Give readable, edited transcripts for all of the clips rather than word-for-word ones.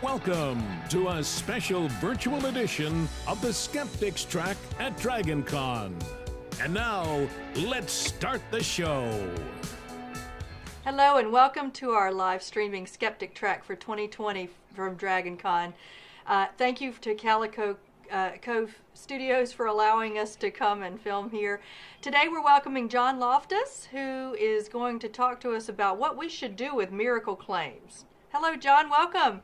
Welcome to a special virtual edition of the Skeptics track at Dragoncon. And now, let's start the show. Hello and welcome to our live streaming Skeptic track for 2020 from Dragoncon. Thank you to Calico Cove Studios for allowing us to come and film here. Today we're welcoming John Loftus, who is going to talk to us about what we should do with miracle claims. Hello, John. Welcome.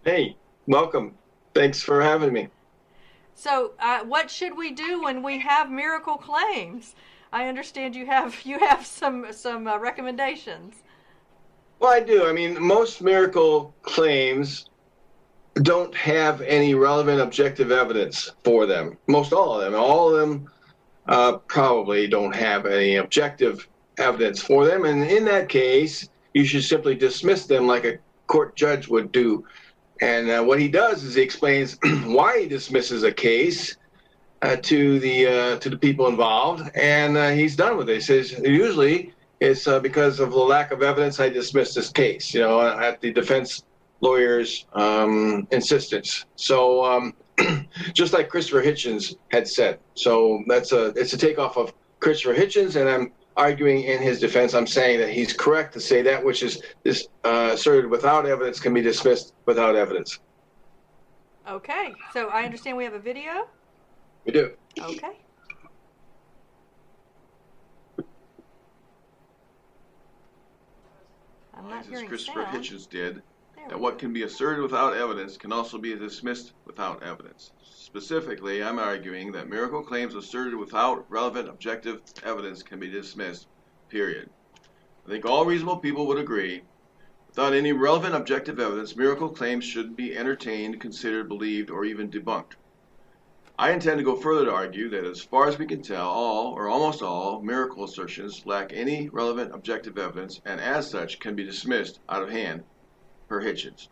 Hey, welcome. Thanks for having me. So, what should we do when we have miracle claims? I understand you have some recommendations. Well, I do. I mean, most miracle claims don't have any relevant objective evidence for them. Most all of them. All of them probably don't have any objective evidence for them. And in that case, you should simply dismiss them like a court judge would do. And what he does is he explains why he dismisses a case to the people involved, and he's done with it. He says usually it's because of the lack of evidence I dismissed this case, at the defense lawyer's insistence. So just like Christopher Hitchens had said. So it's a takeoff of Christopher Hitchens, and I'm arguing in his defense. I'm saying that he's correct to say that which is asserted without evidence can be dismissed without evidence. Okay, so I understand we have a video? We do. Okay. I'm not hearing Christopher sound. Hitchens did, There that we what go. can be asserted without evidence can also be dismissed without evidence. Specifically, I'm arguing that miracle claims asserted without relevant objective evidence can be dismissed, period. I think all reasonable people would agree, without any relevant objective evidence, miracle claims should be entertained, considered, believed, or even debunked. I intend to go further to argue that as far as we can tell, all, or almost all, miracle assertions lack any relevant objective evidence and as such can be dismissed out of hand, per Hitchens.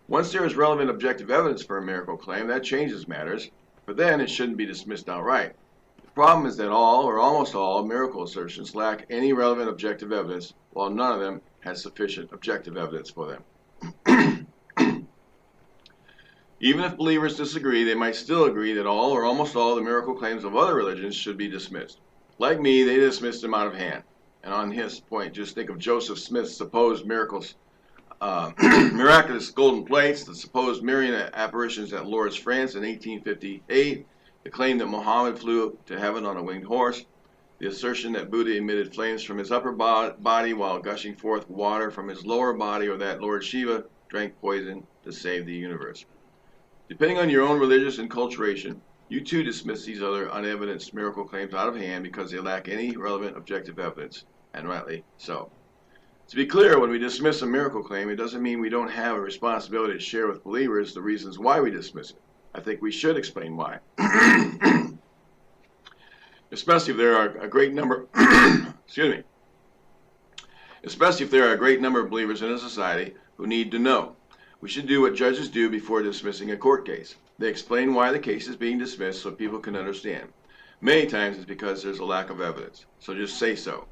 Once there is relevant objective evidence for a miracle claim, that changes matters, but then it shouldn't be dismissed outright. The problem is that all, or almost all, miracle assertions lack any relevant objective evidence, while none of them has sufficient objective evidence for them. Even if believers disagree, they might still agree that all, or almost all, the miracle claims of other religions should be dismissed. Like me, they dismissed them out of hand. And on his point, just think of Joseph Smith's supposed miracles, miraculous golden plates, the supposed Marian apparitions at Lourdes, France in 1858, the claim that Muhammad flew to heaven on a winged horse, the assertion that Buddha emitted flames from his upper body while gushing forth water from his lower body, or that Lord Shiva drank poison to save the universe. Depending on your own religious enculturation, you too dismiss these other unevidenced miracle claims out of hand because they lack any relevant objective evidence, and rightly so. To be clear, when we dismiss a miracle claim, it doesn't mean we don't have a responsibility to share with believers the reasons why we dismiss it. I think we should explain why. Especially if there are a great number especially if there are a great number of believers in a society who need to know. We should do what judges do before dismissing a court case. They explain why the case is being dismissed so people can understand. Many times it's because there's a lack of evidence, so just say so.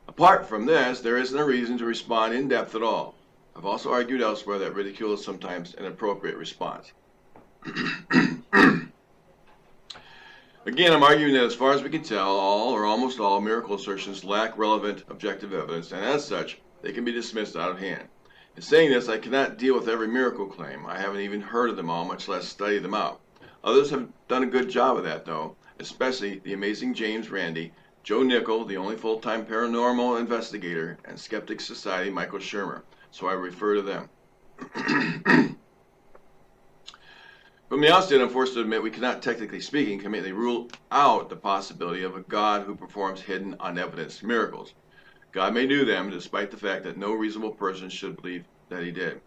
Apart from this, there isn't a reason to respond in depth at all. I've also argued elsewhere that ridicule is sometimes an appropriate response. Again, I'm arguing that as far as we can tell, all or almost all miracle assertions lack relevant objective evidence, and as such, they can be dismissed out of hand. In saying this, I cannot deal with every miracle claim. I haven't even heard of them all, much less study them out. Others have done a good job of that, though, especially the amazing James Randi, Joe Nickel, the only full-time paranormal investigator, and Skeptics Society, Michael Shermer, so I refer to them. From the outset, I'm forced to admit we cannot, technically speaking, completely rule out the possibility of a God who performs hidden, unevidenced miracles. God may do them, despite the fact that no reasonable person should believe that he did.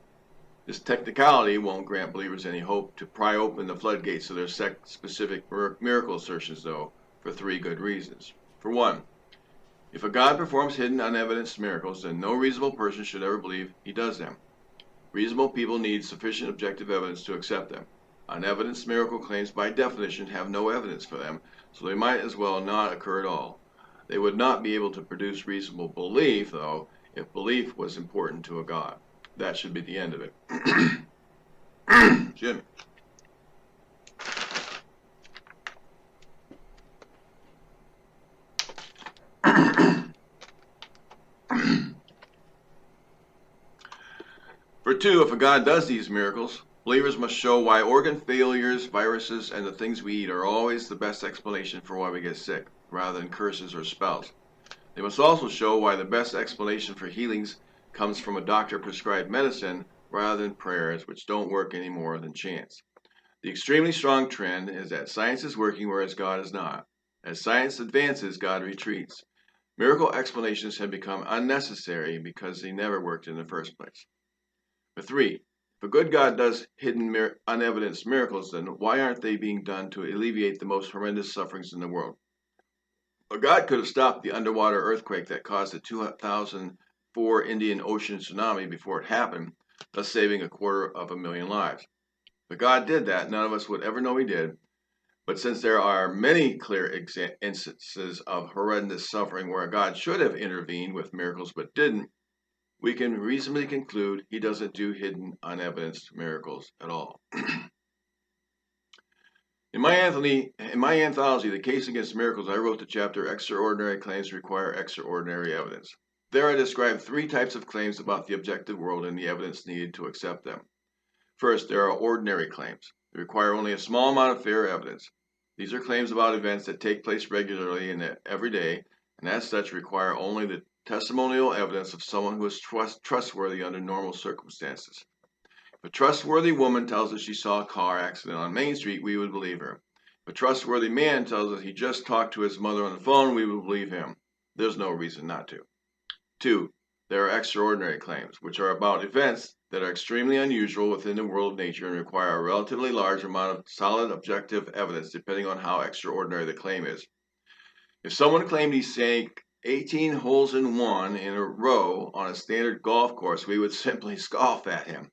This technicality won't grant believers any hope to pry open the floodgates of their sect-specific miracle assertions, though, for three good reasons. For one, if a God performs hidden, unevidenced miracles, then no reasonable person should ever believe he does them. Reasonable people need sufficient objective evidence to accept them. Unevidenced miracle claims, by definition, have no evidence for them, so they might as well not occur at all. They would not be able to produce reasonable belief, though, if belief was important to a God. that should be the end of it. Jim. For two, if a God does these miracles, believers must show why organ failures, viruses, and the things we eat are always the best explanation for why we get sick, rather than curses or spells. They must also show why the best explanation for healings comes from a doctor-prescribed medicine rather than prayers, which don't work any more than chance. The extremely strong trend is that science is working whereas God is not. As science advances, God retreats. Miracle explanations have become unnecessary because they never worked in the first place. But three, if a good God does hidden, unevidenced miracles, then why aren't they being done to alleviate the most horrendous sufferings in the world? A God could have stopped the underwater earthquake that caused the 2004 Indian Ocean tsunami before it happened, thus saving 250,000 lives. If God did that, none of us would ever know he did. But since there are many clear instances of horrendous suffering where God should have intervened with miracles but didn't, we can reasonably conclude he doesn't do hidden, unevidenced miracles at all. In my anthology, The Case Against Miracles, I wrote the chapter Extraordinary Claims Require Extraordinary Evidence. There I described three types of claims about the objective world and the evidence needed to accept them. First, there are ordinary claims. They require only a small amount of fair evidence. These are claims about events that take place regularly and every day, and as such require only the testimonial evidence of someone who is trustworthy under normal circumstances. If a trustworthy woman tells us she saw a car accident on Main Street, we would believe her. If a trustworthy man tells us he just talked to his mother on the phone, we would believe him. There's no reason not to. Two, there are extraordinary claims, which are about events that are extremely unusual within the world of nature and require a relatively large amount of solid objective evidence depending on how extraordinary the claim is. If someone claimed he sank 18 holes in one in a row on a standard golf course, we would simply scoff at him.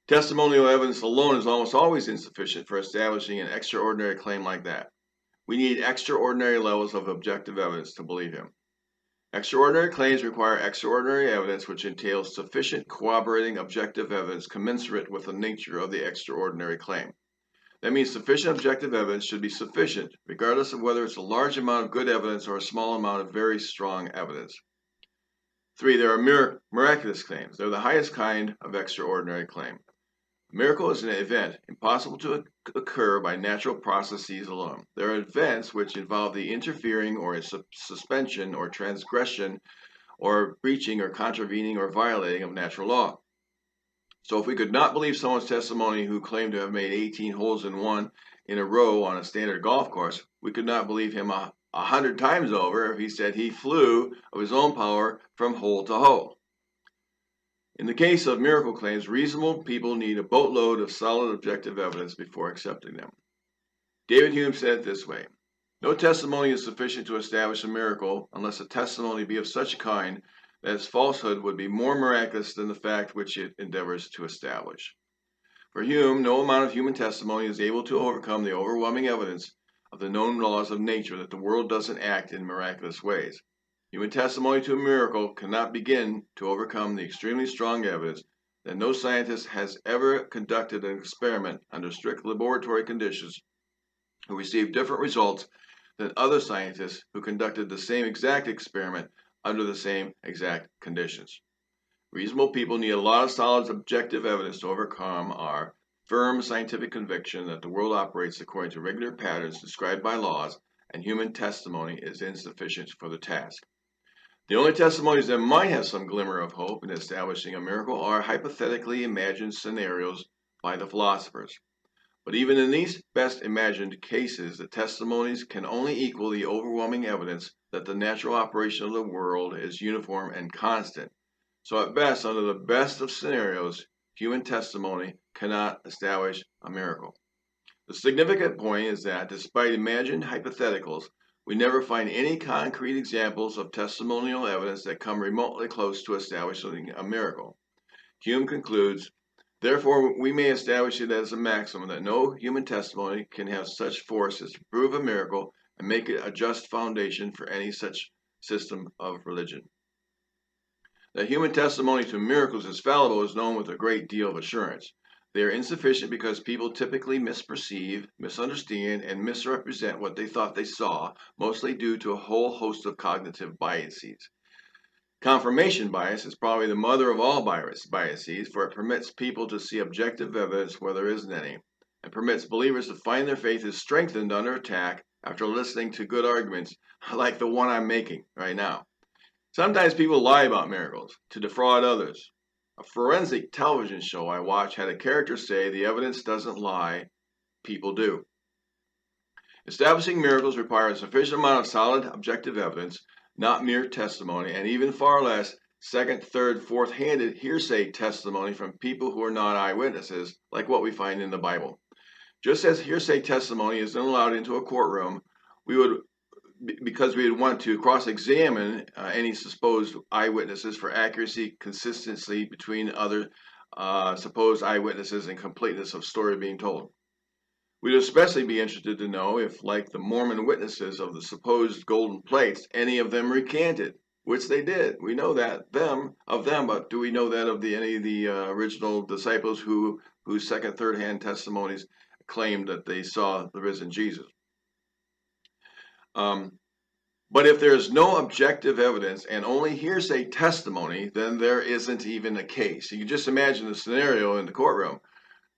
Testimonial evidence alone is almost always insufficient for establishing an extraordinary claim like that. We need extraordinary levels of objective evidence to believe him. Extraordinary claims require extraordinary evidence which entails sufficient corroborating objective evidence commensurate with the nature of the extraordinary claim. That means sufficient objective evidence should be sufficient, regardless of whether it's a large amount of good evidence or a small amount of very strong evidence. Three, there are miraculous claims. They're the highest kind of extraordinary claim. A miracle is an event impossible to occur by natural processes alone. There are events which involve the interfering or suspension or transgression or breaching or contravening or violating of natural law. So if we could not believe someone's testimony who claimed to have made 18 holes in one in a row on a standard golf course, we could not believe him 100 times over if he said he flew of his own power from hole to hole. In the case of miracle claims, reasonable people need a boatload of solid objective evidence before accepting them. David Hume said it this way: no testimony is sufficient to establish a miracle unless the testimony be of such a kind that its falsehood would be more miraculous than the fact which it endeavors to establish. For Hume, no amount of human testimony is able to overcome the overwhelming evidence of the known laws of nature that the world doesn't act in miraculous ways. Human testimony to a miracle cannot begin to overcome the extremely strong evidence that no scientist has ever conducted an experiment under strict laboratory conditions who received different results than other scientists who conducted the same exact experiment under the same exact conditions. Reasonable people need a lot of solid objective evidence to overcome our firm scientific conviction that the world operates according to regular patterns described by laws, and human testimony is insufficient for the task. The only testimonies that might have some glimmer of hope in establishing a miracle are hypothetically imagined scenarios by the philosophers. But even in these best imagined cases, the testimonies can only equal the overwhelming evidence that the natural operation of the world is uniform and constant. So at best, under the best of scenarios, human testimony cannot establish a miracle. The significant point is that despite imagined hypotheticals, we never find any concrete examples of testimonial evidence that come remotely close to establishing a miracle. Hume concludes, therefore, we may establish it as a maximum that no human testimony can have such force as to prove a miracle and make it a just foundation for any such system of religion. That human testimony to miracles is fallible is known with a great deal of assurance. They are insufficient because people typically misperceive, misunderstand, and misrepresent what they thought they saw, mostly due to a whole host of cognitive biases. Confirmation bias is probably the mother of all biases, for it permits people to see objective evidence where there isn't any, and permits believers to find their faith is strengthened under attack after listening to good arguments like the one I'm making right now. Sometimes people lie about miracles to defraud others. A forensic television show I watched had a character say, "The evidence doesn't lie, people do." Establishing miracles requires a sufficient amount of solid objective evidence, not mere testimony, and even far less second, third, fourth-handed hearsay testimony from people who are not eyewitnesses, like what we find in the Bible. Just as hearsay testimony isn't allowed into a courtroom, because we would want to cross-examine any supposed eyewitnesses for accuracy, consistency between other supposed eyewitnesses, and completeness of story being told. We'd especially be interested to know if, like the Mormon witnesses of the supposed golden plates, any of them recanted, which they did. We know that of them, but do we know that of any of the original disciples whose second, third-hand testimonies claimed that they saw the risen Jesus? But if there is no objective evidence and only hearsay testimony, then there isn't even a case. You can just imagine the scenario in the courtroom.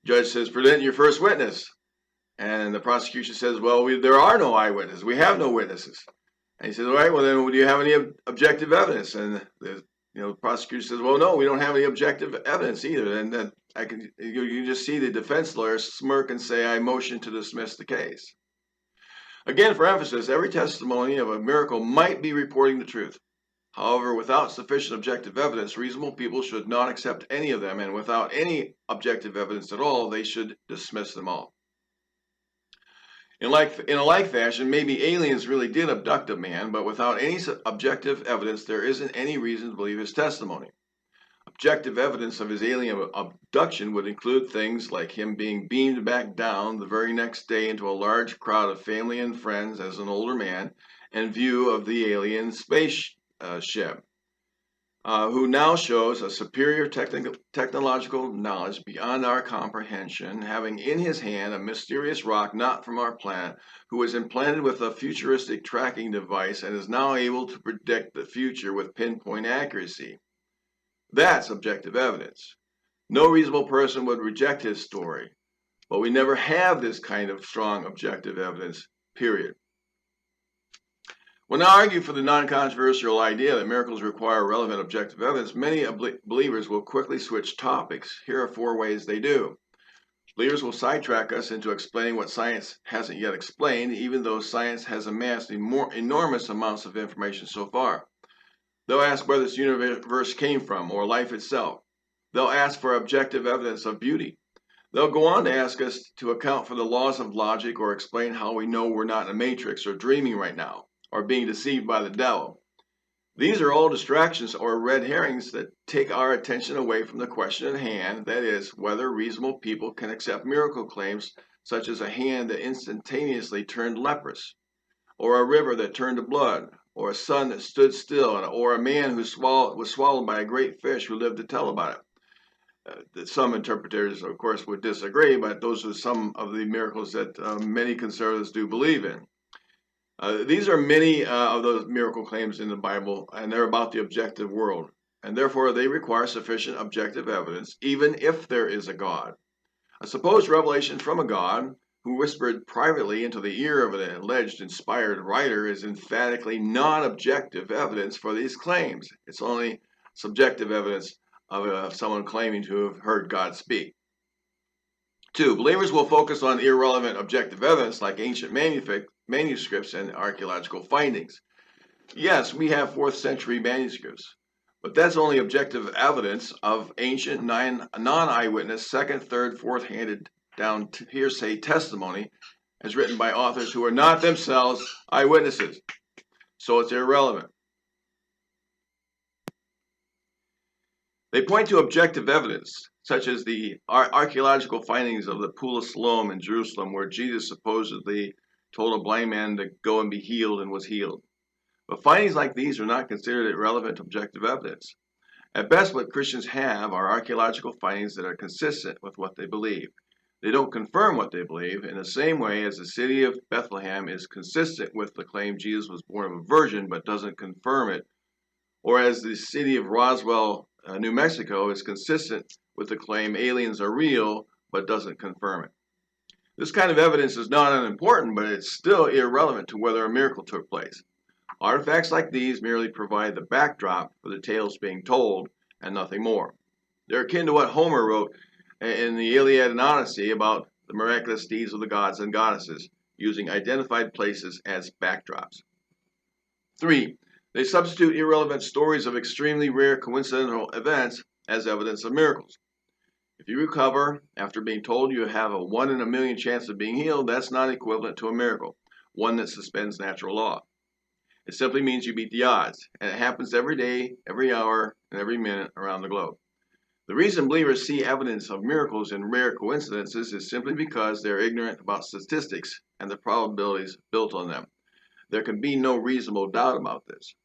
Judge says, "Present your first witness." And the prosecution says, "Well, there are no eyewitnesses. We have no witnesses." And he says, "All right, well then, do you have any objective evidence?" And the prosecutor says, "Well, no, we don't have any objective evidence either." And then you just see the defense lawyer smirk and say, "I motion to dismiss the case." Again, for emphasis, every testimony of a miracle might be reporting the truth. However, without sufficient objective evidence, reasonable people should not accept any of them, and without any objective evidence at all, they should dismiss them all. In a like fashion, maybe aliens really did abduct a man, but without any objective evidence, there isn't any reason to believe his testimony. Objective evidence of his alien abduction would include things like him being beamed back down the very next day into a large crowd of family and friends as an older man, and view of the alien spaceship, who now shows a superior technological knowledge beyond our comprehension, having in his hand a mysterious rock not from our planet, who was implanted with a futuristic tracking device and is now able to predict the future with pinpoint accuracy. That's objective evidence. No reasonable person would reject his story, but we never have this kind of strong objective evidence, period. When I argue for the non-controversial idea that miracles require relevant objective evidence, many believers will quickly switch topics. Here are 4 ways they do. Believers will sidetrack us into explaining what science hasn't yet explained, even though science has amassed enormous amounts of information so far. They'll ask where this universe came from, or life itself. They'll ask for objective evidence of beauty. They'll go on to ask us to account for the laws of logic, or explain how we know we're not in a matrix or dreaming right now, or being deceived by the devil. These are all distractions or red herrings that take our attention away from the question at hand, that is, whether reasonable people can accept miracle claims such as a hand that instantaneously turned leprous, or a river that turned to blood, or a sun that stood still, or a man who was swallowed by a great fish who lived to tell about it. Some interpreters, of course, would disagree, but those are some of the miracles that many conservatives do believe in. These are many of those miracle claims in the Bible, and they're about the objective world, and therefore they require sufficient objective evidence, even if there is a God. A supposed revelation from a God who whispered privately into the ear of an alleged inspired writer is emphatically non-objective evidence for these claims. It's only subjective evidence of someone claiming to have heard God speak. 2, believers will focus on irrelevant objective evidence like ancient manuscripts and archaeological findings. Yes, we have 4th century manuscripts, but that's only objective evidence of ancient non-eyewitness, second, third, fourth-handed down hearsay testimony as written by authors who are not themselves eyewitnesses. So it's irrelevant. They point to objective evidence, such as the archaeological findings of the Pool of Siloam in Jerusalem, where Jesus supposedly told a blind man to go and be healed and was healed. But findings like these are not considered irrelevant objective evidence. At best, what Christians have are archaeological findings that are consistent with what they believe. They don't confirm what they believe in the same way as the city of Bethlehem is consistent with the claim Jesus was born of a virgin but doesn't confirm it, or as the city of Roswell, New Mexico is consistent with the claim aliens are real but doesn't confirm it. This kind of evidence is not unimportant, but it's still irrelevant to whether a miracle took place. Artifacts like these merely provide the backdrop for the tales being told and nothing more. They're akin to what Homer wrote in the Iliad and Odyssey about the miraculous deeds of the gods and goddesses, using identified places as backdrops. 3. They substitute irrelevant stories of extremely rare coincidental events as evidence of miracles. If you recover after being told you have a 1 in a million chance of being healed, that's not equivalent to a miracle, one that suspends natural law. It simply means you beat the odds, and it happens every day, every hour, and every minute around the globe. The reason believers see evidence of miracles and rare coincidences is simply because they're ignorant about statistics and the probabilities built on them. There can be no reasonable doubt about this.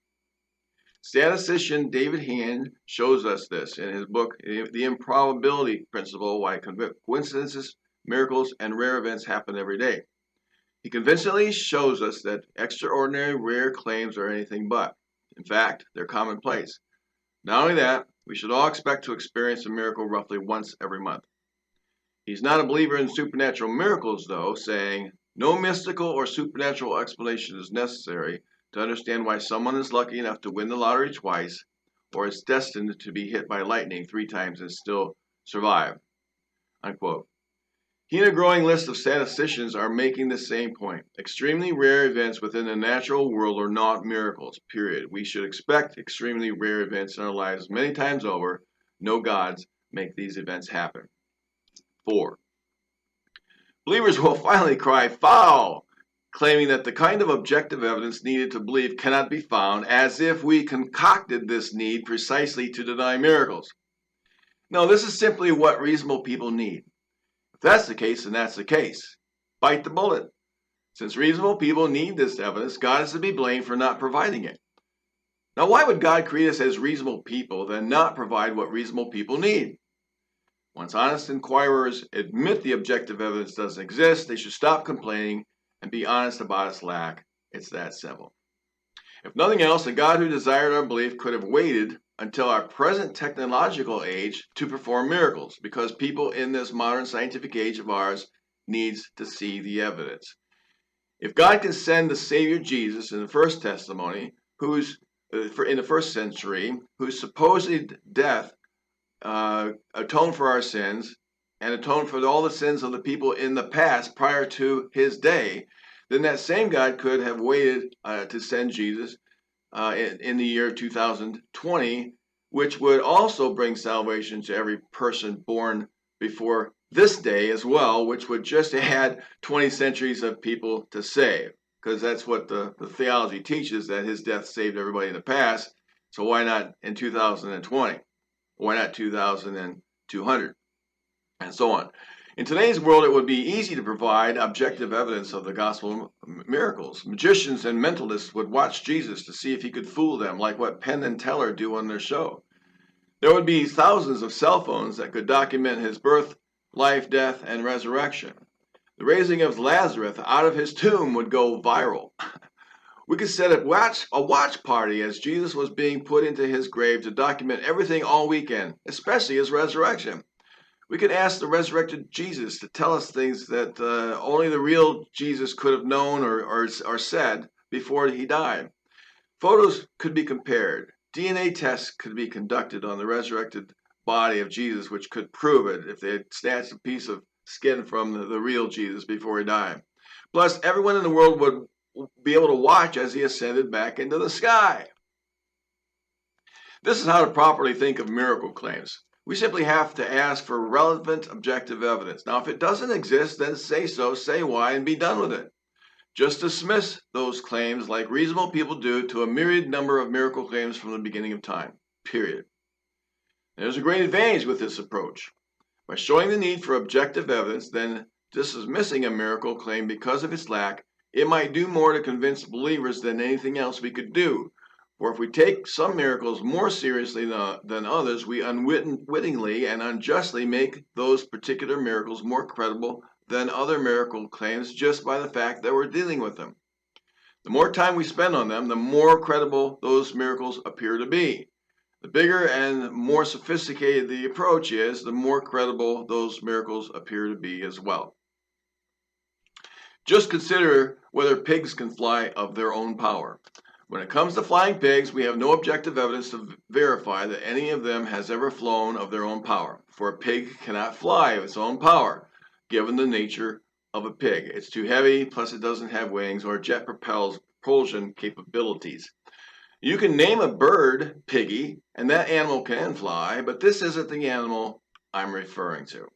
Statistician David Hand shows us this in his book, The Improbability Principle, Why Coincidences, Miracles, and Rare Events Happen Every Day. He convincingly shows us that extraordinary rare claims are anything but. In fact, they're commonplace. Not only that, we should all expect to experience a miracle roughly once every month. He's not a believer in supernatural miracles, though, saying, no mystical or supernatural explanation is necessary to understand why someone is lucky enough to win the lottery twice or is destined to be hit by lightning 3 times and still survive. Unquote. He and a growing list of statisticians are making the same point. Extremely rare events within the natural world are not miracles, period. We should expect extremely rare events in our lives many times over. No gods make these events happen. 4. Believers will finally cry foul, claiming that the kind of objective evidence needed to believe cannot be found, as if we concocted this need precisely to deny miracles. No, this is simply what reasonable people need. If that's the case, then that's the case. Bite the bullet. Since reasonable people need this evidence, God is to be blamed for not providing it. Now, why would God create us as reasonable people, then not provide what reasonable people need? Once honest inquirers admit the objective evidence doesn't exist, they should stop complaining and be honest about its lack. It's that simple. If nothing else, the God who desired our belief could have waited until our present technological age to perform miracles, because people in this modern scientific age of ours needs to see the evidence. If God can send the Savior Jesus in the first testimony, in the first century, whose supposed death atoned for our sins and atoned for all the sins of the people in the past prior to his day, then that same God could have waited to send Jesus in the year 2020, which would also bring salvation to every person born before this day as well, which would just add 20 centuries of people to save, because that's what the theology teaches, that his death saved everybody in the past. So why not in 2020? Why not 2200? And so on. In today's world, it would be easy to provide objective evidence of the gospel miracles. Magicians and mentalists would watch Jesus to see if he could fool them, like what Penn and Teller do on their show. There would be thousands of cell phones that could document his birth, life, death, and resurrection. The raising of Lazarus out of his tomb would go viral. We could set up a watch party as Jesus was being put into his grave to document everything all weekend, especially his resurrection. We could ask the resurrected Jesus to tell us things that only the real Jesus could have known or said before he died. Photos could be compared. DNA tests could be conducted on the resurrected body of Jesus, which could prove it if they had snatched a piece of skin from the real Jesus before he died. Plus, everyone in the world would be able to watch as he ascended back into the sky. This is how to properly think of miracle claims. We simply have to ask for relevant objective evidence. Now, if it doesn't exist, then say so, say why, and be done with it. Just dismiss those claims like reasonable people do to a myriad number of miracle claims from the beginning of time, period. There's a great advantage with this approach. By showing the need for objective evidence, then dismissing a miracle claim because of its lack, it might do more to convince believers than anything else we could do. For if we take some miracles more seriously than others, we unwittingly and unjustly make those particular miracles more credible than other miracle claims just by the fact that we're dealing with them. The more time we spend on them, the more credible those miracles appear to be. The bigger and more sophisticated the approach is, the more credible those miracles appear to be as well. Just consider whether pigs can fly of their own power. When it comes to flying pigs, we have no objective evidence to verify that any of them has ever flown of their own power, for a pig cannot fly of its own power, given the nature of a pig. It's too heavy, plus it doesn't have wings or jet propulsion capabilities. You can name a bird Piggy, and that animal can fly, but this isn't the animal I'm referring to.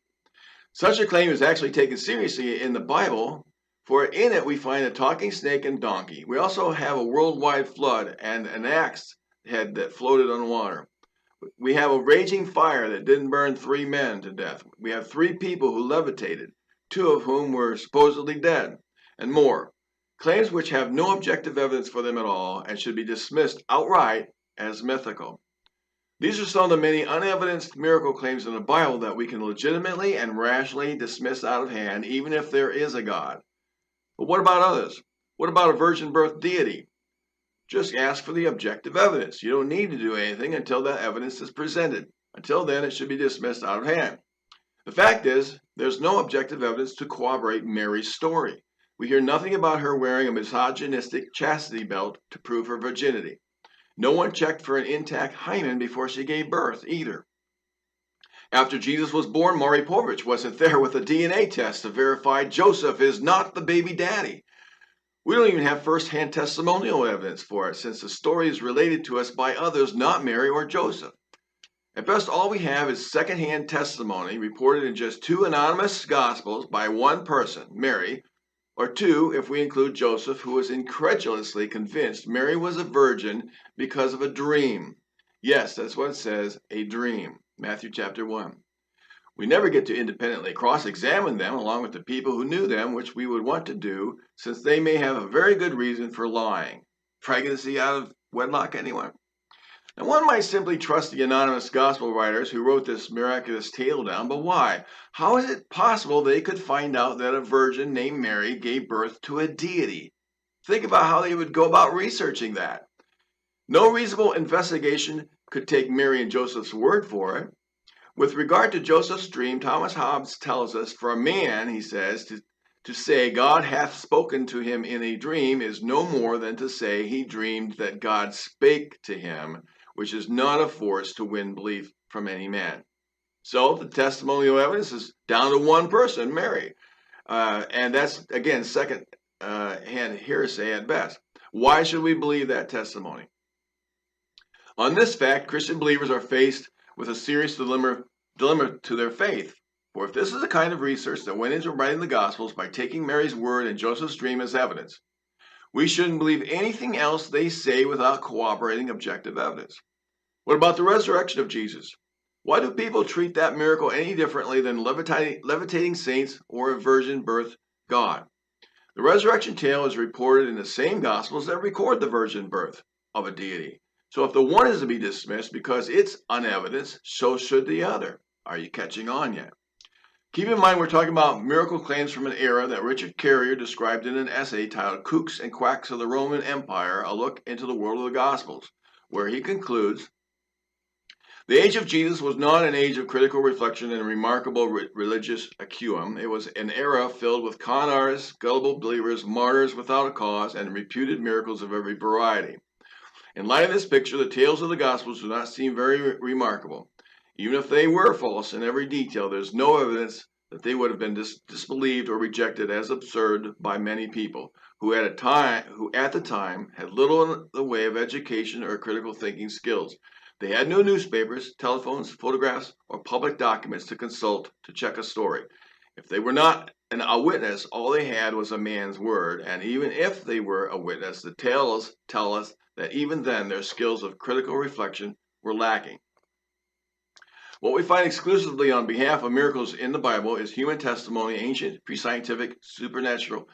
Such a claim is actually taken seriously in the Bible, for in it we find a talking snake and donkey. We also have a worldwide flood and an axe head that floated on water. We have a raging fire that didn't burn 3 men to death. We have 3 people who levitated, 2 of whom were supposedly dead, and more. Claims which have no objective evidence for them at all and should be dismissed outright as mythical. These are some of the many unevidenced miracle claims in the Bible that we can legitimately and rationally dismiss out of hand, even if there is a God. But what about others? What about a virgin birth deity? Just ask for the objective evidence. You don't need to do anything until that evidence is presented. Until then, it should be dismissed out of hand. The fact is, there's no objective evidence to corroborate Mary's story. We hear nothing about her wearing a misogynistic chastity belt to prove her virginity. No one checked for an intact hymen before she gave birth, either. After Jesus was born, Maury Povich wasn't there with a DNA test to verify Joseph is not the baby daddy. We don't even have first-hand testimonial evidence for it, since the story is related to us by others, not Mary or Joseph. At best, all we have is second-hand testimony reported in just 2 anonymous Gospels by one person, Mary, or 2 if we include Joseph, who was incredulously convinced Mary was a virgin because of a dream. Yes, that's what it says, a dream. Matthew chapter 1. We never get to independently cross-examine them along with the people who knew them, which we would want to do, since they may have a very good reason for lying. Pregnancy out of wedlock, anyone? Now, one might simply trust the anonymous gospel writers who wrote this miraculous tale down, but why? How is it possible they could find out that a virgin named Mary gave birth to a deity? Think about how they would go about researching that. No reasonable investigation could take Mary and Joseph's word for it. With regard to Joseph's dream, Thomas Hobbes tells us, for a man, he says, to say God hath spoken to him in a dream is no more than to say he dreamed that God spake to him, which is not a force to win belief from any man. So the testimonial evidence is down to one person, Mary. And that's, again, second-hand hearsay at best. Why should we believe that testimony? On this fact, Christian believers are faced with a serious dilemma to their faith. For if this is the kind of research that went into writing the Gospels by taking Mary's word and Joseph's dream as evidence, we shouldn't believe anything else they say without corroborating objective evidence. What about the resurrection of Jesus? Why do people treat that miracle any differently than levitating saints or a virgin birth God? The resurrection tale is reported in the same Gospels that record the virgin birth of a deity. So if the one is to be dismissed because it's unevidenced, so should the other. Are you catching on yet? Keep in mind we're talking about miracle claims from an era that Richard Carrier described in an essay titled Kooks and Quacks of the Roman Empire, A Look into the World of the Gospels, where he concludes, the age of Jesus was not an age of critical reflection and remarkable religious acumen. It was an era filled with con artists, gullible believers, martyrs without a cause, and reputed miracles of every variety. In light of this picture, the tales of the Gospels do not seem very remarkable. Even if they were false in every detail, there's no evidence that they would have been disbelieved or rejected as absurd by many people who at the time had little in the way of education or critical thinking skills. They had no newspapers, telephones, photographs, or public documents to consult to check a story. If they were not a witness, all they had was a man's word, and even if they were a witness, the tales tell us that even then their skills of critical reflection were lacking. What we find exclusively on behalf of miracles in the Bible is human testimony, ancient, pre-scientific, supernatural,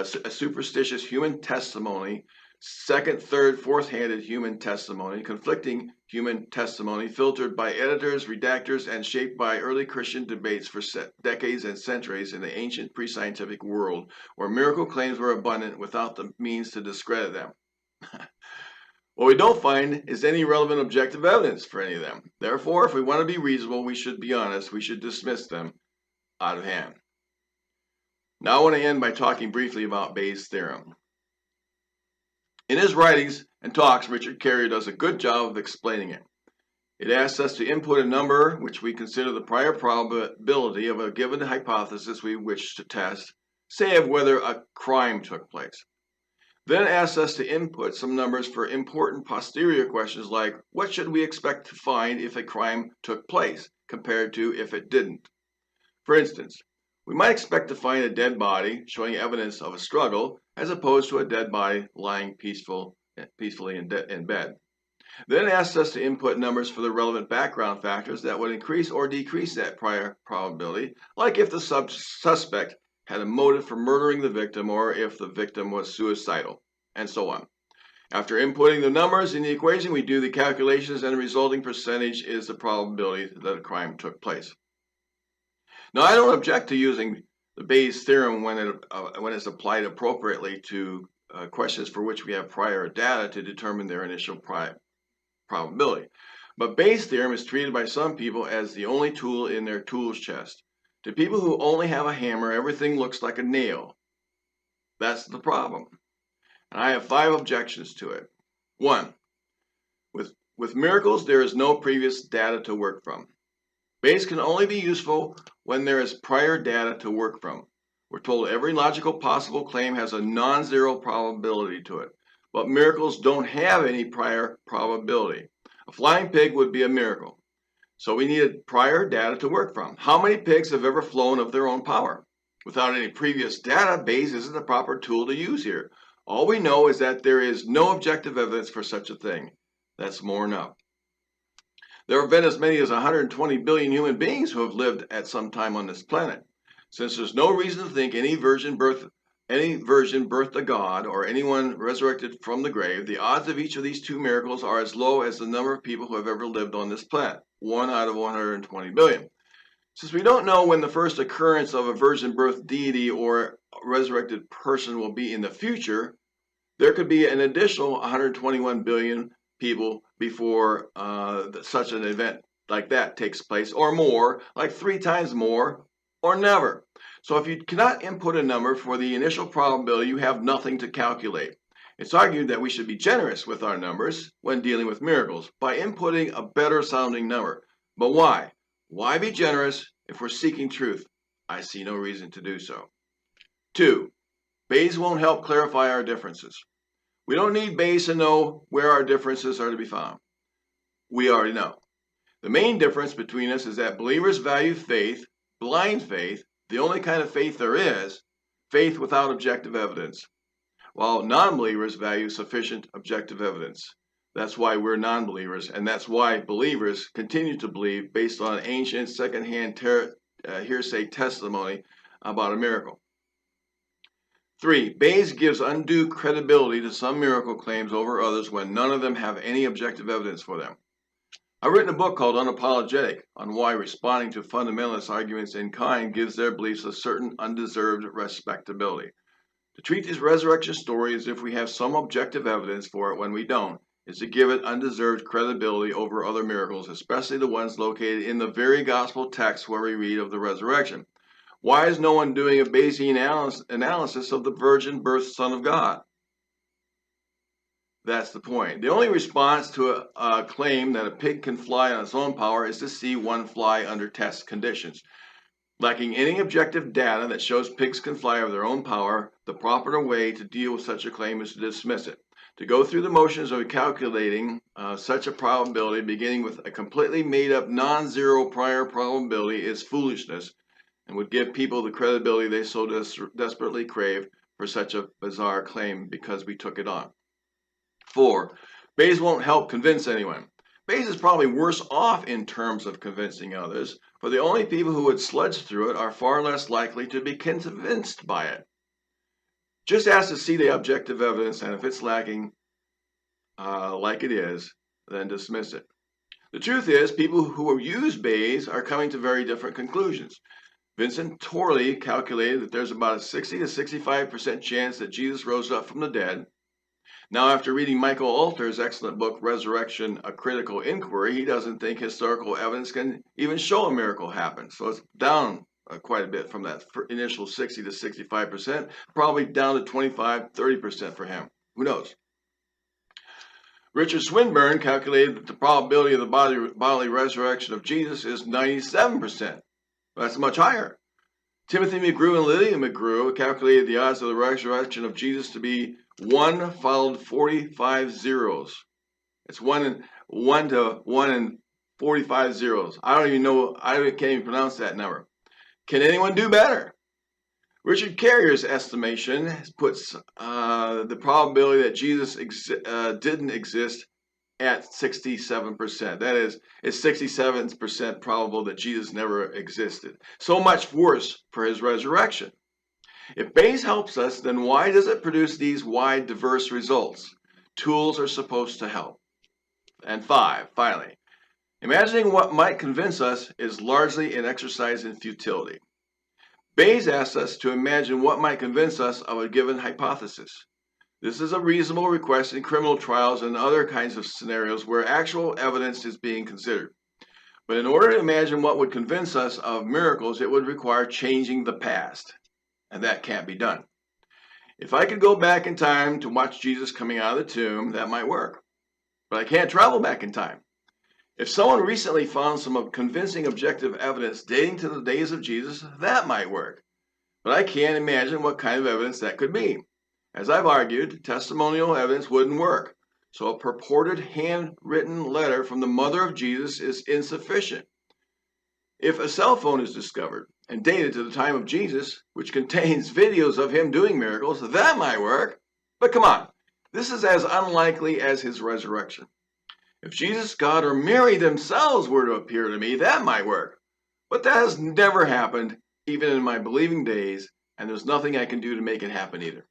superstitious human testimony second, third, fourth-handed human testimony, conflicting human testimony filtered by editors, redactors, and shaped by early Christian debates for decades and centuries in the ancient pre-scientific world, where miracle claims were abundant without the means to discredit them. What we don't find is any relevant objective evidence for any of them. Therefore, if we want to be reasonable, we should be honest, we should dismiss them out of hand. Now I want to end by talking briefly about Bayes' theorem. In his writings and talks, Richard Carrier does a good job of explaining it. It asks us to input a number which we consider the prior probability of a given hypothesis we wish to test, say of whether a crime took place. Then it asks us to input some numbers for important posterior questions like, what should we expect to find if a crime took place compared to if it didn't? For instance, we might expect to find a dead body showing evidence of a struggle as opposed to a dead body lying peacefully in bed. Then it asks us to input numbers for the relevant background factors that would increase or decrease that prior probability, like if the suspect had a motive for murdering the victim or if the victim was suicidal, and so on. After inputting the numbers in the equation, we do the calculations, and the resulting percentage is the probability that a crime took place. Now, I don't object to using the Bayes' theorem when it's applied appropriately to questions for which we have prior data to determine their initial probability. But Bayes' theorem is treated by some people as the only tool in their tools chest. To people who only have a hammer, everything looks like a nail. That's the problem. And I have 5 objections to it. 1. With miracles, there is no previous data to work from. Bayes can only be useful when there is prior data to work from. We're told every logical possible claim has a non-zero probability to it, but miracles don't have any prior probability. A flying pig would be a miracle. So we needed prior data to work from. How many pigs have ever flown of their own power? Without any previous data, Bayes isn't the proper tool to use here. All we know is that there is no objective evidence for such a thing. That's more than enough. There have been as many as 120 billion human beings who have lived at some time on this planet. Since there's no reason to think any virgin birthed a god or anyone resurrected from the grave, the odds of each of these 2 miracles are as low as the number of people who have ever lived on this planet, 1 out of 120 billion. Since we don't know when the first occurrence of a virgin birth deity or resurrected person will be in the future, there could be an additional 121 billion people before such an event like that takes place, or more, like 3 times more, or never. So if you cannot input a number for the initial probability, you have nothing to calculate. It's argued that we should be generous with our numbers when dealing with miracles by inputting a better sounding number. But why? Why be generous if we're seeking truth? I see no reason to do so. 2. Bayes won't help clarify our differences. We don't need Bayes to know where our differences are to be found. We already know. The main difference between us is that believers value faith, blind faith, the only kind of faith there is, faith without objective evidence, while non-believers value sufficient objective evidence. That's why we're non-believers, and that's why believers continue to believe based on ancient second-hand hearsay testimony about a miracle. 3. Bayes gives undue credibility to some miracle claims over others when none of them have any objective evidence for them. I've written a book called Unapologetic on why responding to fundamentalist arguments in kind gives their beliefs a certain undeserved respectability. To treat this resurrection story as if we have some objective evidence for it when we don't is to give it undeserved credibility over other miracles, especially the ones located in the very gospel text where we read of the resurrection. Why is no one doing a Bayesian analysis of the virgin birth Son of God? That's the point. The only response to a claim that a pig can fly on its own power is to see one fly under test conditions. Lacking any objective data that shows pigs can fly of their own power, the proper way to deal with such a claim is to dismiss it. To go through the motions of calculating such a probability, beginning with a completely made-up non-zero prior probability, is foolishness and would give people the credibility they so desperately crave for such a bizarre claim because we took it on. 4. Bayes won't help convince anyone. Bayes is probably worse off in terms of convincing others, for the only people who would sludge through it are far less likely to be convinced by it. Just ask to see the objective evidence, and if it's lacking, like it is, then dismiss it. The truth is, people who use Bayes are coming to very different conclusions. Vincent Torley calculated that there's about a 60 to 65% chance that Jesus rose up from the dead. Now, after reading Michael Alter's excellent book, Resurrection, A Critical Inquiry, he doesn't think historical evidence can even show a miracle happened. So it's down quite a bit from that initial 60 to 65%, probably down to 25, 30% for him. Who knows? Richard Swinburne calculated that the probability of the bodily resurrection of Jesus is 97%. That's much higher. Timothy McGrew and Lydia McGrew calculated the odds of the resurrection of Jesus to be 1 followed 45 zeros. It's 1 to 1 and 45 zeros. I don't even know, I can't even pronounce that number. Can anyone do better? Richard Carrier's estimation puts the probability that Jesus didn't exist at 67%. That is, it's 67% probable that Jesus never existed. So much worse for his resurrection. If Bayes helps us, then why does it produce these wide, diverse results? Tools are supposed to help. And 5, finally, imagining what might convince us is largely an exercise in futility. Bayes asks us to imagine what might convince us of a given hypothesis. This is a reasonable request in criminal trials and other kinds of scenarios where actual evidence is being considered. But in order to imagine what would convince us of miracles, it would require changing the past. And that can't be done. If I could go back in time to watch Jesus coming out of the tomb, that might work. But I can't travel back in time. If someone recently found some convincing objective evidence dating to the days of Jesus, that might work. But I can't imagine what kind of evidence that could be. As I've argued, testimonial evidence wouldn't work. So a purported handwritten letter from the mother of Jesus is insufficient. If a cell phone is discovered and dated to the time of Jesus, which contains videos of him doing miracles, that might work. But come on, this is as unlikely as his resurrection. If Jesus, God, or Mary themselves were to appear to me, that might work. But that has never happened, even in my believing days, and there's nothing I can do to make it happen either.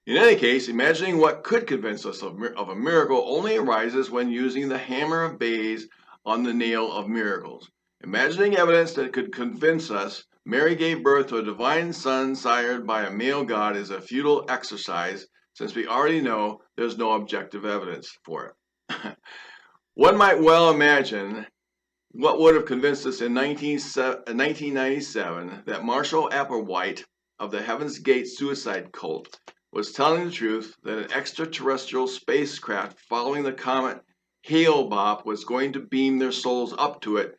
In any case, imagining what could convince us of a miracle only arises when using the hammer of Bayes on the nail of miracles. Imagining evidence that could convince us Mary gave birth to a divine son sired by a male god is a futile exercise, since we already know there's no objective evidence for it. One might well imagine what would have convinced us in 1997 that Marshall Applewhite of the Heaven's Gate suicide cult was telling the truth that an extraterrestrial spacecraft following the comet Hale-Bopp was going to beam their souls up to it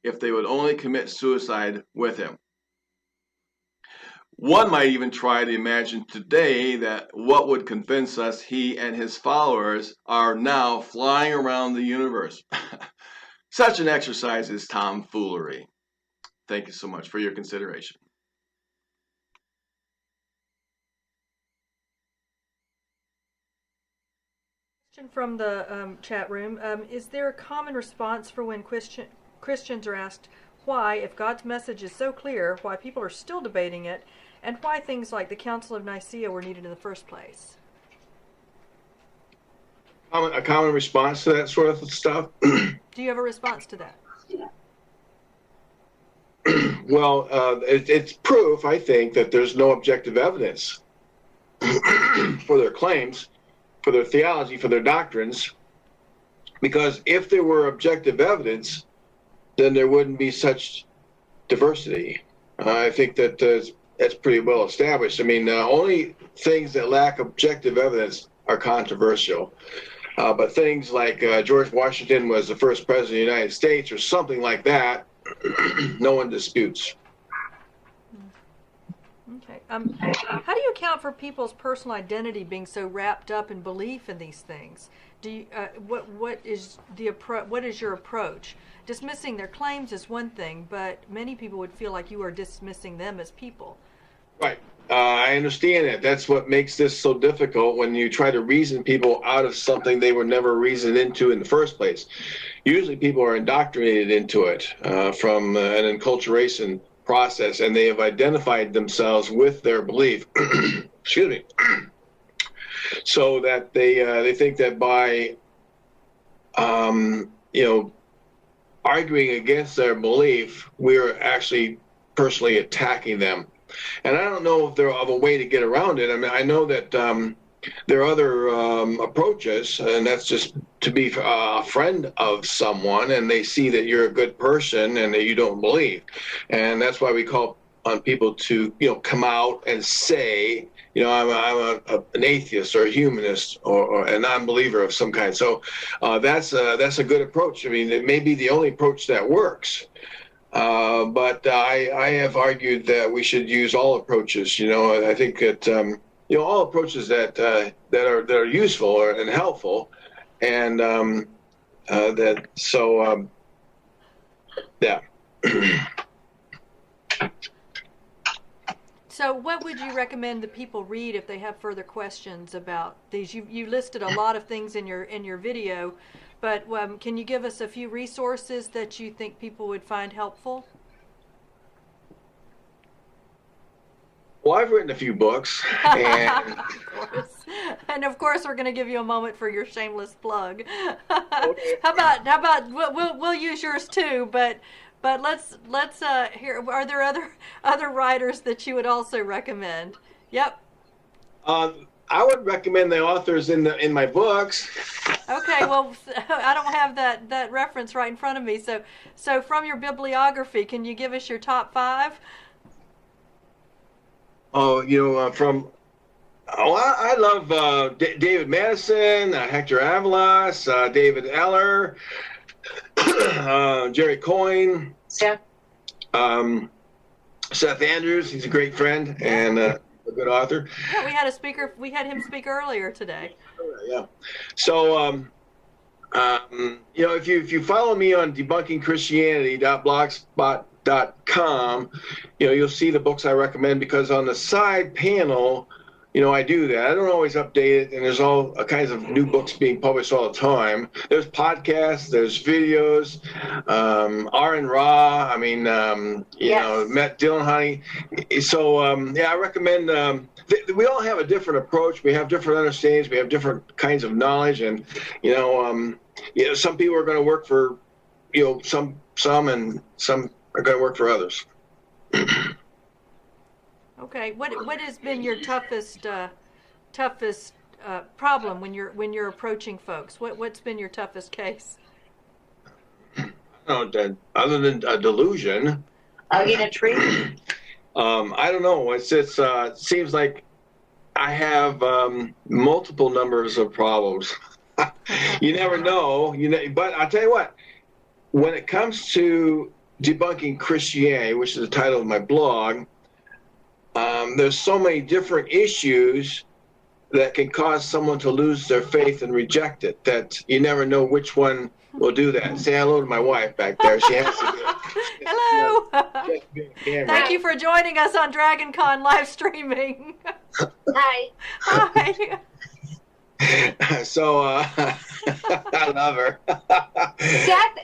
if they would only commit suicide with him. One might even try to imagine today that what would convince us he and his followers are now flying around the universe. Such an exercise is tomfoolery. Thank you so much for your consideration. From the chat room, is there a common response for when Christians are asked why, if God's message is so clear, why people are still debating it, and why things like the Council of Nicaea were needed in the first place? A common response to that sort of stuff? Do you have a response to that? Well, it's proof, I think, that there's no objective evidence for their claims, for their theology, for their doctrines, because if there were objective evidence, then there wouldn't be such diversity. I think that that's pretty well established. I mean, only things that lack objective evidence are controversial. But things like George Washington was the first president of the United States or something like that, no one disputes. Okay. How do you account for people's personal identity being so wrapped up in belief in these things? Do you, what is your approach? Dismissing their claims is one thing, but many people would feel like you are dismissing them as people. Right. I understand that. That's what makes this so difficult when you try to reason people out of something they were never reasoned into in the first place. Usually people are indoctrinated into it from an enculturation process, and they have identified themselves with their belief. Excuse me. So that they think that by arguing against their belief, we're actually personally attacking them. And I don't know if there's a way to get around it. I mean, I know that there are other approaches, and that's just to be a friend of someone, and they see that you're a good person and that you don't believe. And that's why we call on people to, come out and say, I'm an atheist or a humanist or a non-believer of some kind. So that's a good approach. I mean, it may be the only approach that works. But I have argued that we should use all approaches. I think that all approaches that are useful and helpful, and yeah. So what would you recommend the people read if they have further questions about these? You listed a lot of things in your video, but can you give us a few resources that you think people would find helpful? Well, I've written a few books, and of course, we're going to give you a moment for your shameless plug. Okay. How about we'll use yours too, but let's hear. Are there other writers that you would also recommend? Yep. I would recommend the authors in my books. Okay, well, I don't have that reference right in front of me. So from your bibliography, can you give us your top 5? Oh, I love David Madison, Hector Avalos, David Eller, Jerry Coyne, Seth Andrews. He's a great friend and a good author. Yeah, we had him speak earlier today. Yeah. So, if you follow me on debunkingchristianity.blogspot.com, you'll see the books I recommend, because on the side panel, I do that. I don't always update it, and there's all kinds of new books being published all the time. There's podcasts, there's videos, R and Raw. I mean, Matt Dillon. So, I recommend. We all have a different approach. We have different understandings. We have different kinds of knowledge, and some people are going to work for, some, and some are going to work for others. Okay, what has been your toughest problem when you're approaching folks? What's been your toughest case? Other than a delusion. Hugging a tree. I don't know. It seems like I have multiple numbers of problems. You never know. But I'll tell you what. When it comes to debunking Christianity, which is the title of my blog, there's so many different issues that can cause someone to lose their faith and reject it that you never know which one will do that. Say hello to my wife back there. She has to do it. Hello. Thank you for joining us on Dragoncon live streaming. Hi. Hi. So I love her. Seth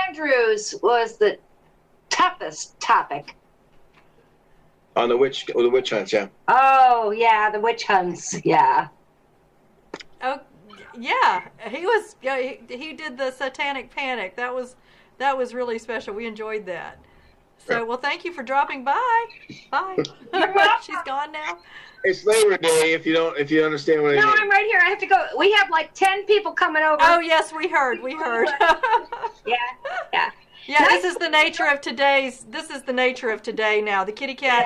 Andrews was the toughest topic. On the witch hunts, yeah. Oh yeah, the witch hunts, yeah. Oh yeah, he was. He did the Satanic Panic. That was really special. We enjoyed that. So well, thank you for dropping by. Bye. She's gone now. It's Labor Day. If you understand what I mean. No, I'm right here. I have to go. We have like 10 people coming over. Oh yes, we heard. Yeah. Yeah, nice. This is the nature of today now. The kitty cat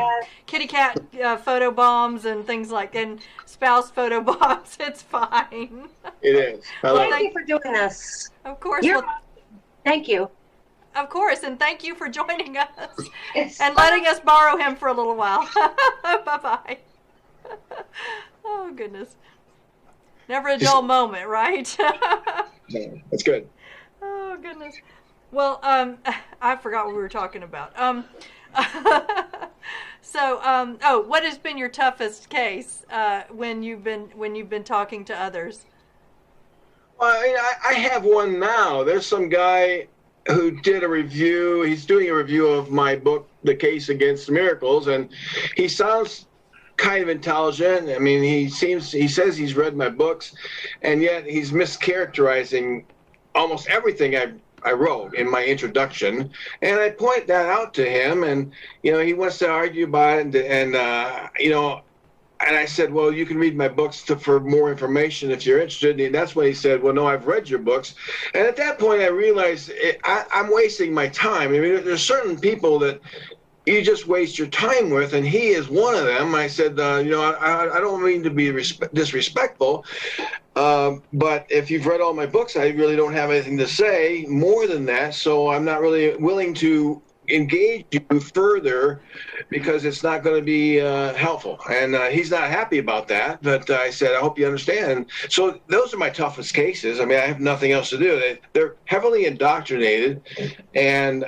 photo bombs and things and spouse photo bombs. It's fine. It is. Thank you for doing this. Of course. Thank you. Of course, and thank you for joining us It's and letting us borrow him for a little while. Bye-bye. Oh, goodness. Never a dull moment, right? No, that's good. Oh, goodness. Well, I forgot what we were talking about. What has been your toughest case when you've been talking to others? Well, I have one now. There's some guy who did a review. He's doing a review of my book, The Case Against Miracles, and he sounds kind of intelligent. I mean, he says he's read my books, and yet he's mischaracterizing almost everything I wrote in my introduction. And I point that out to him, and, you know, he wants to argue about it, and you know, and I said, well, you can read my books for more information if you're interested. And that's when he said, well, no, I've read your books. And at that point, I realized I'm wasting my time. I mean, there's certain people that you just waste your time with, and he is one of them. I said, you know, I don't mean to be disrespectful, but if you've read all my books, I really don't have anything to say more than that, so I'm not really willing to engage you further because it's not going to be helpful. And he's not happy about that, but I said, I hope you understand. So those are my toughest cases. I mean, I have nothing else to do. They're heavily indoctrinated, and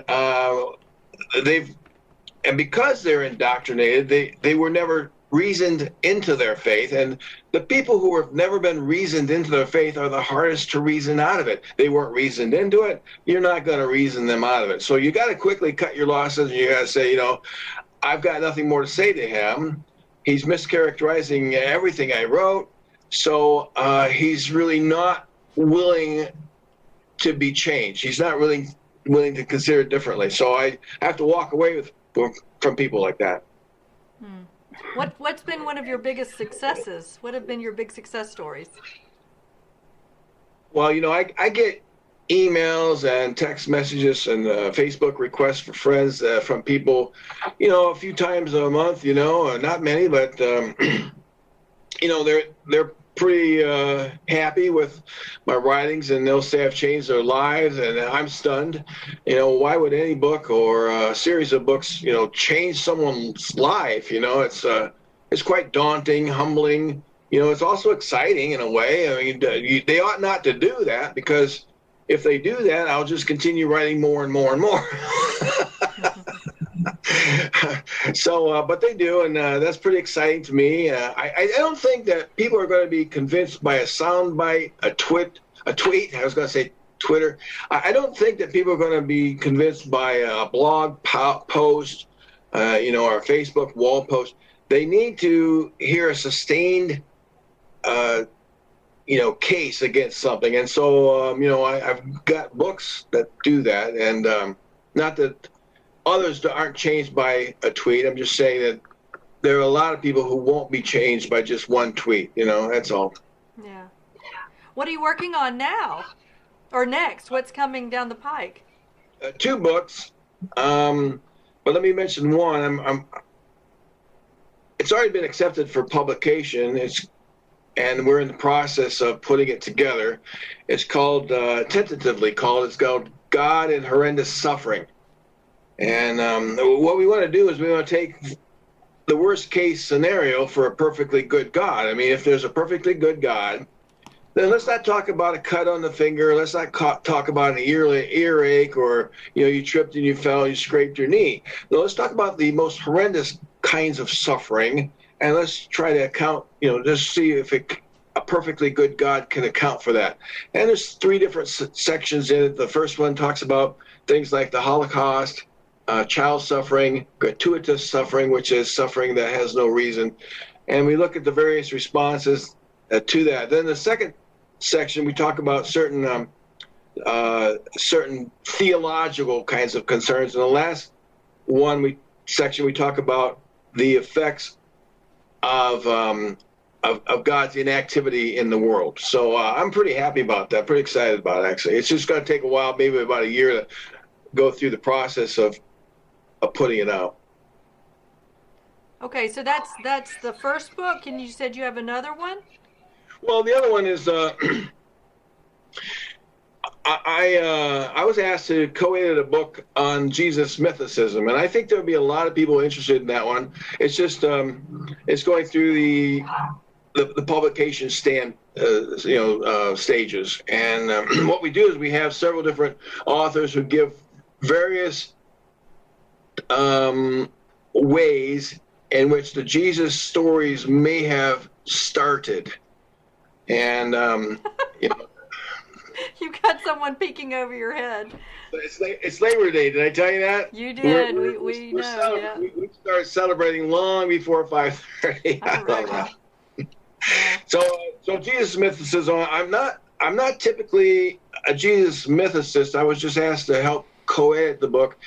because they're indoctrinated, they were never reasoned into their faith, and the people who have never been reasoned into their faith are the hardest to reason out of it. They weren't reasoned into it. You're not going to reason them out of it. So you got to quickly cut your losses, and you got to say, you know, I've got nothing more to say to him. He's mischaracterizing everything I wrote, so he's really not willing to be changed. He's not really willing to consider it differently. So I have to walk away from people like that. What's been one of your biggest successes? What have been your big success stories? Well, you know, I get emails and text messages and Facebook requests for friends from people, you know, a few times a month, you know, not many, but, you know, they're pretty happy with my writings, and they'll say I've changed their lives, and I'm stunned. You know, why would any book or a series of books, you know, change someone's life? You know, it's quite daunting, humbling. You know, it's also exciting in a way. I mean, they ought not to do that, because if they do that, I'll just continue writing more and more and more. So, but they do, and that's pretty exciting to me. I don't think that people are going to be convinced by a soundbite, a tweet. I was going to say Twitter. I don't think that people are going to be convinced by a blog post, you know, or a Facebook wall post. They need to hear a sustained, you know, case against something. And so, you know, I've got books that do that, and not that others aren't changed by a tweet. I'm just saying that there are a lot of people who won't be changed by just one tweet. You know, that's all. Yeah. What are you working on now, or next? What's coming down the pike? 2 books, but let me mention one. It's already been accepted for publication. And we're in the process of putting it together. It's called, tentatively called, it's called God in Horrendous Suffering. And what we want to do is we want to take the worst case scenario for a perfectly good God. I mean, if there's a perfectly good God, then let's not talk about a cut on the finger. Let's not talk about an earache, or, you know, you tripped and you fell, you scraped your knee. No, let's talk about the most horrendous kinds of suffering, and let's try to account, you know, just see if a perfectly good God can account for that. And there's 3 different sections in it. The first one talks about things like the Holocaust, child suffering, gratuitous suffering, which is suffering that has no reason. And we look at the various responses to that. Then the second section, we talk about certain theological kinds of concerns. And the last section, we talk about the effects of God's inactivity in the world. So I'm pretty happy about that, pretty excited about it, actually. It's just going to take a while, maybe about a year, to go through the process of putting it out. Okay, so that's the first book, and you said you have another one? Well, the other one is I was asked to co-edit a book on Jesus mythicism, and I think there'll be a lot of people interested in that one. It's just it's going through the publication stages, and what we do is we have several different authors who give various ways in which the Jesus stories may have started, and you know. You've got someone peeking over your head. It's Labor Day. Did I tell you that? You did. We know. Yeah. We started celebrating long before 5:30. All right. Well, yeah. So Jesus mythicism. I'm not typically a Jesus mythicist. I was just asked to help co-edit the book.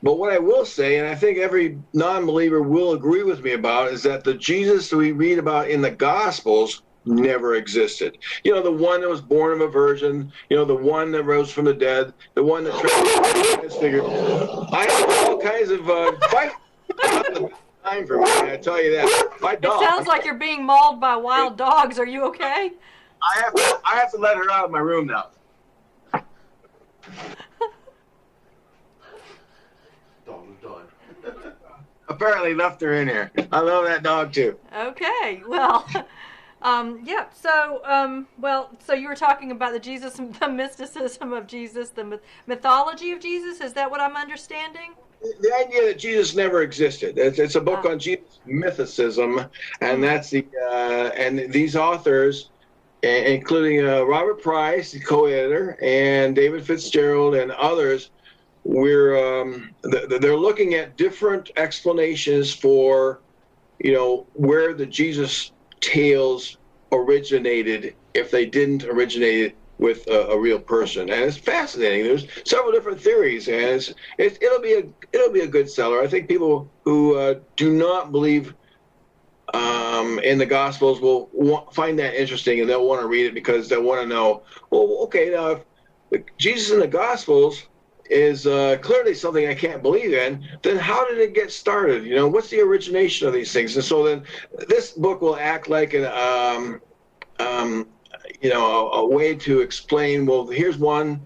But what I will say, and I think every non-believer will agree with me about, is that the Jesus we read about in the Gospels never existed. You know, the one that was born of a virgin, you know, the one that rose from the dead, the one that transfigured. I have all kinds of fight. Time for me, I tell you that. My dog. It sounds like you're being mauled by wild dogs. Are you okay? I have to let her out of my room now. Apparently left her in here. I love that dog too. Okay. Well, yeah. So, so you were talking about the mysticism of Jesus, the mythology of Jesus. Is that what I'm understanding? The idea that Jesus never existed. It's a book on Jesus mythicism, and that's and these authors, including Robert Price, the co-editor, and David Fitzgerald and others, they're looking at different explanations for, you know, where the Jesus tales originated if they didn't originate with a real person, and it's fascinating. There's several different theories, and it'll be a good seller. I think people who do not believe in the Gospels will find that interesting, and they'll want to read it because they'll want to know. Well, okay, now if Jesus in the Gospels is clearly something I can't believe in, then how did it get started? You know, what's the origination of these things? And so then this book will act like an you know, a way to explain, well, here's one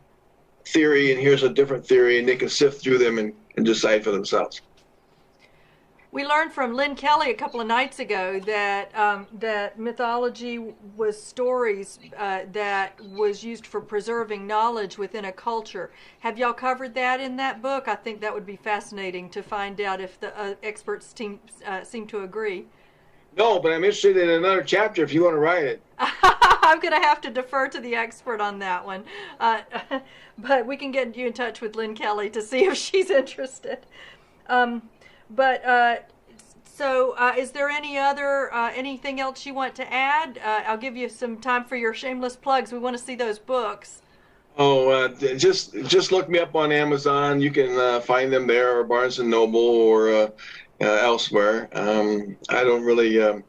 theory and here's a different theory, and they can sift through them and decide for themselves. We learned from Lynn Kelly a couple of nights ago that that mythology was stories that was used for preserving knowledge within a culture. Have y'all covered that in that book? I think that would be fascinating to find out if the experts seem to agree. No, but I'm interested in another chapter if you want to write it. I'm going to have to defer to the expert on that one. But we can get you in touch with Lynn Kelly to see if she's interested. Is there any other anything else you want to add? I'll give you some time for your shameless plugs. We want to see those books. Oh, just look me up on Amazon. You can find them there, or Barnes and Noble, or elsewhere. I don't really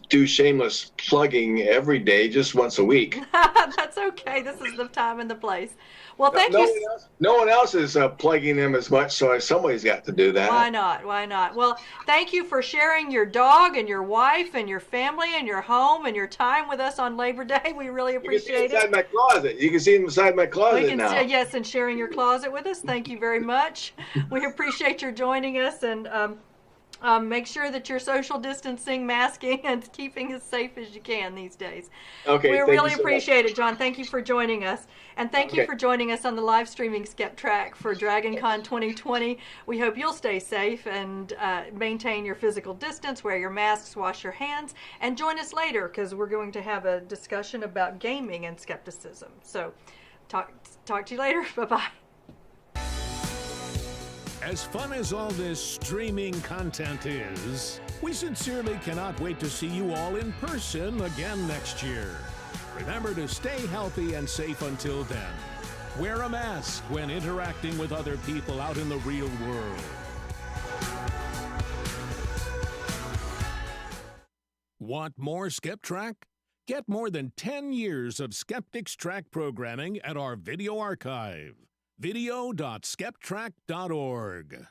do shameless plugging every day, just once a week. That's okay. This is the time and the place. Well, thank you. No one else is plugging them as much, so somebody's got to do that. Why not? Why not? Well, thank you for sharing your dog and your wife and your family and your home and your time with us on Labor Day. We really appreciate it. Inside my closet. You can see them inside my closet now. Yes, and sharing your closet with us. Thank you very much. We appreciate your joining us, and make sure that you're social distancing, masking, and keeping as safe as you can these days. Okay, we really appreciate it, John. Thank you for joining us. And thank you for joining us on the live streaming Skeptrack for Dragoncon 2020. We hope you'll stay safe and maintain your physical distance, wear your masks, wash your hands, and join us later because we're going to have a discussion about gaming and skepticism. So talk to you later. Bye-bye. As fun as all this streaming content is, we sincerely cannot wait to see you all in person again next year. Remember to stay healthy and safe until then. Wear a mask when interacting with other people out in the real world. Want more Skeptrack? Get more than 10 years of Skeptics Track programming at our video archive. video.skeptrack.org